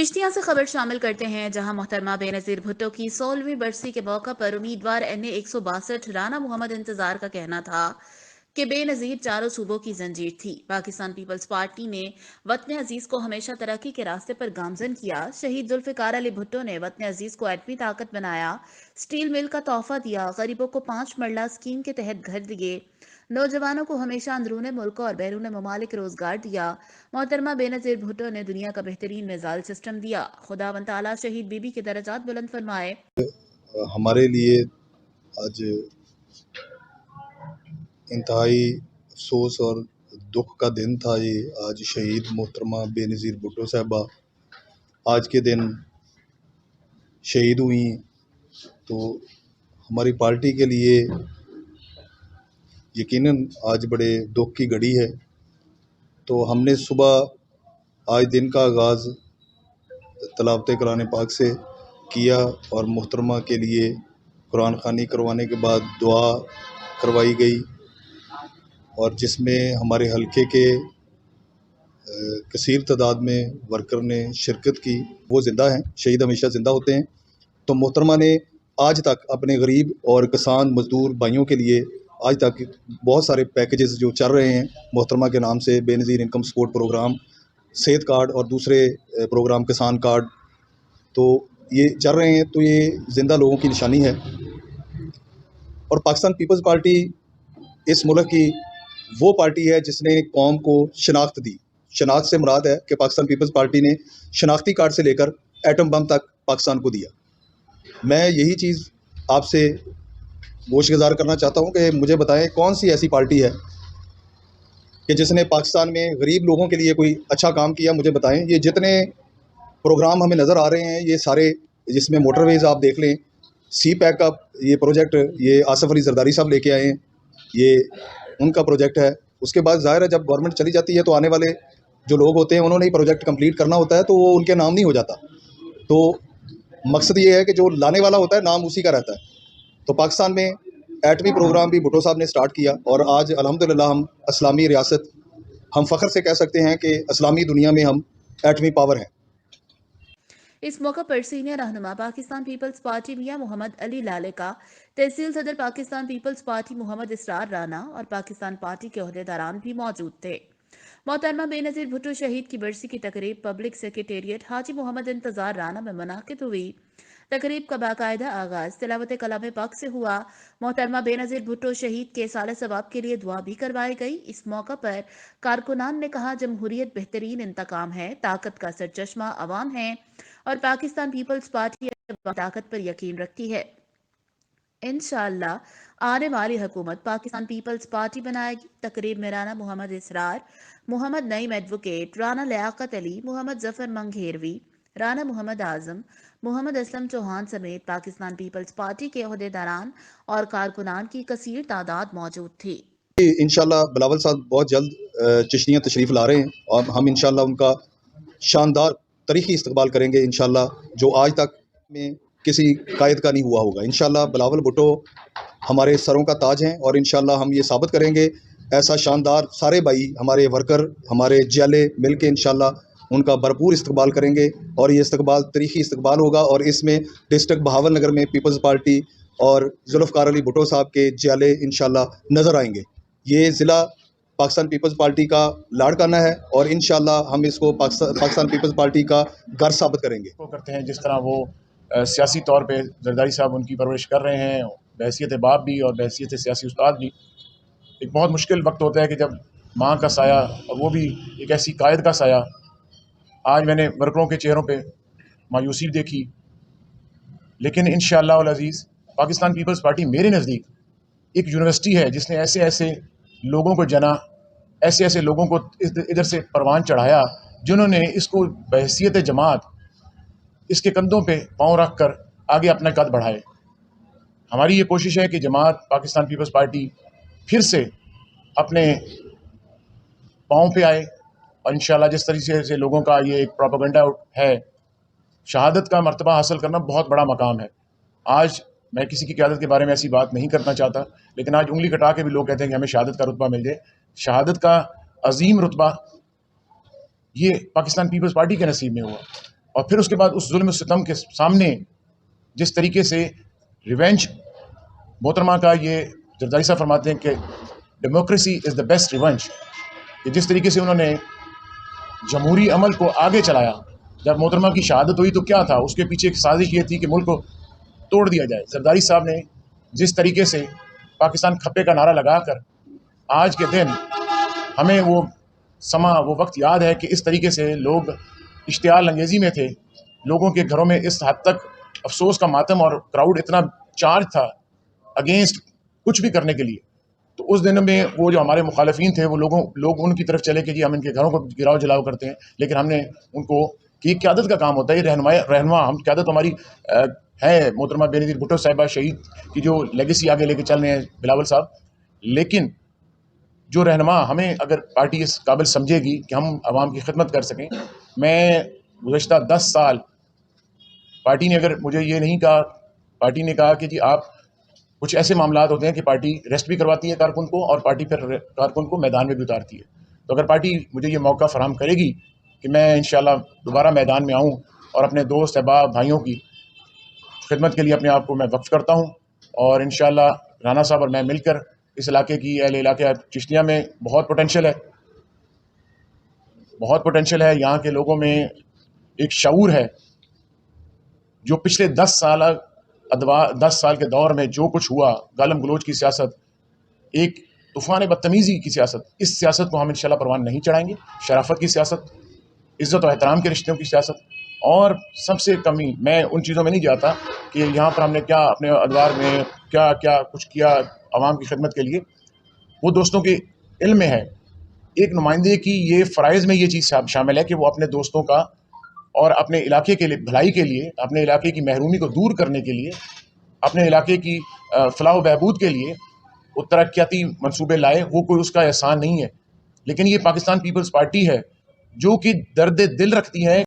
चिश्तिया से खबर शामिल करते हैं, जहां मोहतरमा बेनजीर भुट्टो की 16वीं बरसी के मौका पर उम्मीदवार NA 162 राना मोहम्मद इंतजार का कहना था कि बेनजीर चारों सूबों की जंजीर थी। पाकिस्तान पीपल्स पार्टी ने वतन अजीज को हमेशा तरक्की के रास्ते पर गामजन किया। शहीद जुल्फिकार अली भुट्टो ने वतन अजीज को एटमी ताकत बनाया, स्टील मिल का तोहफा दिया, गरीबों को 5 मरला स्कीम के तहत घर दिए, नौजवानों को हमेशा अंदरून मुल्क और बैरून ममालिक रोजगार दिया। मोहतरमा बेनजीर भुट्टो ने दुनिया का बेहतरीन मिसाइल सिस्टम दिया। खुदावंद ताला शहीद बीबी के दर्जात बुलंद फरमाए। हमारे लिए आज इंतहाई अफसोस और दुख का दिन था। ये आज शहीद मोहतरमा बेनज़ीर भुट्टो साहबा आज के दिन शहीद हुई, तो हमारी पार्टी के लिए यकीनन आज बड़े दुख की घड़ी है। तो हमने सुबह आज दिन का आगाज़ तलावत कुरान पाक से किया और मोहतरमा के लिए कुरान ख़वानी करवाने के बाद दुआ करवाई गई, और जिसमें हमारे हलके के कसीर तादाद में वर्कर ने शिरकत की। वो ज़िंदा हैं, शहीद हमेशा ज़िंदा होते हैं। तो मोहतरमा ने आज तक अपने गरीब और किसान मज़दूर भाइयों के लिए आज तक बहुत सारे पैकेजेस जो चल रहे हैं मोहतरमा के नाम से, बेनज़ीर इनकम सपोर्ट प्रोग्राम, सेहत कार्ड और दूसरे प्रोग्राम, किसान कार्ड, तो ये चल रहे हैं। तो ये ज़िंदा लोगों की निशानी है। और पाकिस्तान पीपल्स पार्टी इस मुल्क की वो पार्टी है जिसने कौम को शनाख्त दी। शनाख्त से मुराद है कि पाकिस्तान पीपल्स पार्टी ने शनाख्ती कार्ड से लेकर एटम बम तक पाकिस्तान को दिया। मैं यही चीज़ आपसे गोशगुजार करना चाहता हूँ कि मुझे बताएं कौन सी ऐसी पार्टी है कि जिसने पाकिस्तान में गरीब लोगों के लिए कोई अच्छा काम किया। मुझे बताएं। ये जितने प्रोग्राम हमें नज़र आ रहे हैं ये सारे, जिसमें मोटरवेज़ आप देख लें, सी पैक का ये प्रोजेक्ट ये आसफ़ अली जरदारी साहब लेके आए हैं, ये उनका प्रोजेक्ट है। उसके बाद ज़ाहिर है जब गवर्नमेंट चली जाती है तो आने वाले जो लोग होते हैं उन्होंने ही प्रोजेक्ट कंप्लीट करना होता है, तो वो उनके नाम नहीं हो जाता। तो मकसद ये है कि जो लाने वाला होता है नाम उसी का रहता है। तो पाकिस्तान में एटमी प्रोग्राम भी भुट्टो साहब ने स्टार्ट किया, और आज अल्हम्दुलिल्लाह हम इस्लामी रियासत, हम फ़ख्र से कह सकते हैं कि इस्लामी दुनिया में हम एटमी पावर हैं। इस मौका पर सीनियर रहनुमा पाकिस्तान पीपल्स पार्टी मियां मोहम्मद अली लालिका, तहसील सदर पाकिस्तान पीपल्स पार्टी मोहम्मद इसरार राना और पाकिस्तान पार्टी के ओहदेदारान भी मौजूद थे। मोहतरमा बेनजीर भुट्टो शहीद की बरसी की तकरीब पब्लिक सेक्रेटेरिएट हाजी मोहम्मद इंतजार राना में मुनाकिद हुई। तकरीब का बाकायदा आगाज तिलावत कलाम पाक से हुआ। मोहतरमा बेनजीर भुट्टो शहीद के साले सवाब के लिए दुआ भी करवाई गई। इस मौका पर कारकुनान ने कहा, जमहूरियत बेहतरीन इंतकाम है, ताकत का सरचश्मा अवाम है और पाकिस्तान पीपल्स पार्टी ताकत पर यकीन रखती है। इंशाअल्लाह आने वाली हुकूमत पाकिस्तान पीपल्स पार्टी बनाएगी। तकरीब में राना मोहम्मद इसरार, मोहम्मद नईम एडवोकेट, राना लियाकत अली, मोहम्मद जफर मंगेरवी, राना मोहम्मद आजम, मोहम्मद असलम चौहान समेत पाकिस्तान पीपल्स पार्टी के ओहदेदारान और कारकुनान की कसीर तादाद मौजूद थी। इंशाल्लाह बिलावल साहब बहुत जल्द चिश्तियाँ तशरीफ़ ला रहे हैं और हम इंशाल्लाह उनका शानदार तरीक़ी इस्तकबाल करेंगे इंशाल्लाह, जो आज तक में किसी कायद का नहीं हुआ होगा। इंशाल्लाह बिलावल भुट्टो हमारे सरों का ताज हैं, और इंशाल्लाह हम ये साबित करेंगे ऐसा शानदार, सारे भाई हमारे वर्कर, हमारे जियाले मिल के इंशाल्लाह उनका भरपूर इस्तकबाल करेंगे, और ये इस्तकबाल तरीक़ी इस्तकबाल होगा। और इसमें डिस्ट्रिक्ट बहावल नगर में पीपल्स पार्टी और जुल्फ़िकार अली भुट्टो साहब के जियाले इंशाल्लाह नज़र आएंगे। ये ज़िला पाकिस्तान पीपल्स पार्टी का लाड़काना है, और इंशाल्लाह हम इसको पाकिस्तान पीपल्स पार्टी का घर साबित करेंगे। वो करते हैं जिस तरह वो सियासी तौर पे जरदारी साहब उनकी परवरिश कर रहे हैं, बहैसियत बाप भी और बहैसियत सियासी उस्ताद भी। एक बहुत मुश्किल वक्त होता है कि जब माँ का साया, और वो भी एक ऐसी कायद का साया। आज मैंने वर्करों के चेहरों पे मायूसी देखी, लेकिन इंशाअल्लाह अल अज़ीज़ पाकिस्तान पीपल्स पार्टी मेरे नज़दीक एक यूनिवर्सिटी है जिसने ऐसे ऐसे लोगों को जना, ऐसे ऐसे लोगों को इधर से परवान चढ़ाया, जिन्होंने इसको बहैसियत जमात इसके कंधों पे पाँव रख कर आगे अपना कद बढ़ाए। हमारी ये कोशिश है कि जमात पाकिस्तान पीपल्स पार्टी फिर से अपने पाँव पे आए, और इंशाल्लाह जिस तरीके से लोगों का ये एक प्रोपेगेंडा है, शहादत का मर्तबा हासिल करना बहुत बड़ा मकाम है। आज मैं किसी की क़यादत के बारे में ऐसी बात नहीं करना चाहता, लेकिन आज उंगली कटा के भी लोग कहते हैं कि हमें शहादत का रुतबा मिल जाए। शहादत का अजीम रुतबा ये पाकिस्तान पीपल्स पार्टी के नसीब में हुआ। اور پھر اس کے بعد اس ظلم و ستم کے سامنے جس طریقے سے ریونج، محترمہ کا یہ زرداری صاحب فرماتے ہیں کہ democracy is the best revenge, کہ جس طریقے سے انہوں نے جمہوری عمل کو آگے چلایا. جب محترمہ کی شہادت ہوئی تو کیا تھا؟ اس کے پیچھے ایک سازش یہ تھی کہ ملک کو توڑ دیا جائے. زرداری صاحب نے جس طریقے سے پاکستان کھپے کا نعرہ لگا کر آج کے دن ہمیں وہ وقت یاد ہے کہ اس طریقے سے لوگ اشتعال انگیزی میں تھے، لوگوں کے گھروں میں اس حد تک افسوس کا ماتم اور کراؤڈ اتنا چارج تھا اگینسٹ کچھ بھی کرنے کے لیے. تو اس دن میں وہ جو ہمارے مخالفین تھے وہ لوگ ان کی طرف چلے کہ جی ہم ان کے گھروں کو گراؤ جلاؤ کرتے ہیں، لیکن ہم نے ان کو کہ یہ قیادت کا کام ہوتا ہے، یہ رہنما ہم قیادت ہماری ہے محترمہ بے نظیر بھٹو صاحبہ شہید کی جو لیگیسی آگے لے کے چل رہے ہیں بلاول صاحب. لیکن جو رہنما ہمیں اگر پارٹی اس قابل سمجھے گی کہ ہم عوام کی خدمت کر سکیں. میں گزشتہ 10 سال پارٹی نے اگر مجھے یہ نہیں کہا، پارٹی نے کہا کہ جی آپ کچھ ایسے معاملات ہوتے ہیں کہ پارٹی ریسٹ بھی کرواتی ہے کارکن کو اور پارٹی پھر کارکن کو میدان میں بھی اتارتی ہے. تو اگر پارٹی مجھے یہ موقع فراہم کرے گی کہ میں انشاءاللہ دوبارہ میدان میں آؤں اور اپنے دوست احباب بھائیوں کی خدمت کے لیے اپنے آپ کو میں وقف کرتا ہوں، اور انشاءاللہ رانا صاحب اور میں مل کر اس علاقے کی اہل علاقہ چشتیہ میں بہت پوٹینشیل ہے، یہاں کے لوگوں میں ایک شعور ہے جو پچھلے 10 سال کے دور میں جو کچھ ہوا، گالم گلوچ کی سیاست، ایک طوفان بدتمیزی کی سیاست، اس سیاست کو ہم انشاءاللہ پروان نہیں چڑھائیں گے. شرافت کی سیاست، عزت و احترام کے رشتوں کی سیاست، اور سب سے کمی میں ان چیزوں میں نہیں جاتا کہ یہاں پر ہم نے کیا اپنے ادوار میں کیا کچھ کیا عوام کی خدمت کے لیے. وہ دوستوں کے علم میں ہے، ایک نمائندے کی یہ فرائض میں یہ چیز شامل ہے کہ وہ اپنے دوستوں کا اور اپنے علاقے کے لیے بھلائی کے لیے، اپنے علاقے کی محرومی کو دور کرنے کے لیے، اپنے علاقے کی فلاح و بہبود کے لیے وہ ترقیاتی منصوبے لائے. وہ کوئی اس کا احسان نہیں ہے، لیکن یہ پاکستان پیپلز پارٹی ہے جو کہ درد دل رکھتی ہے.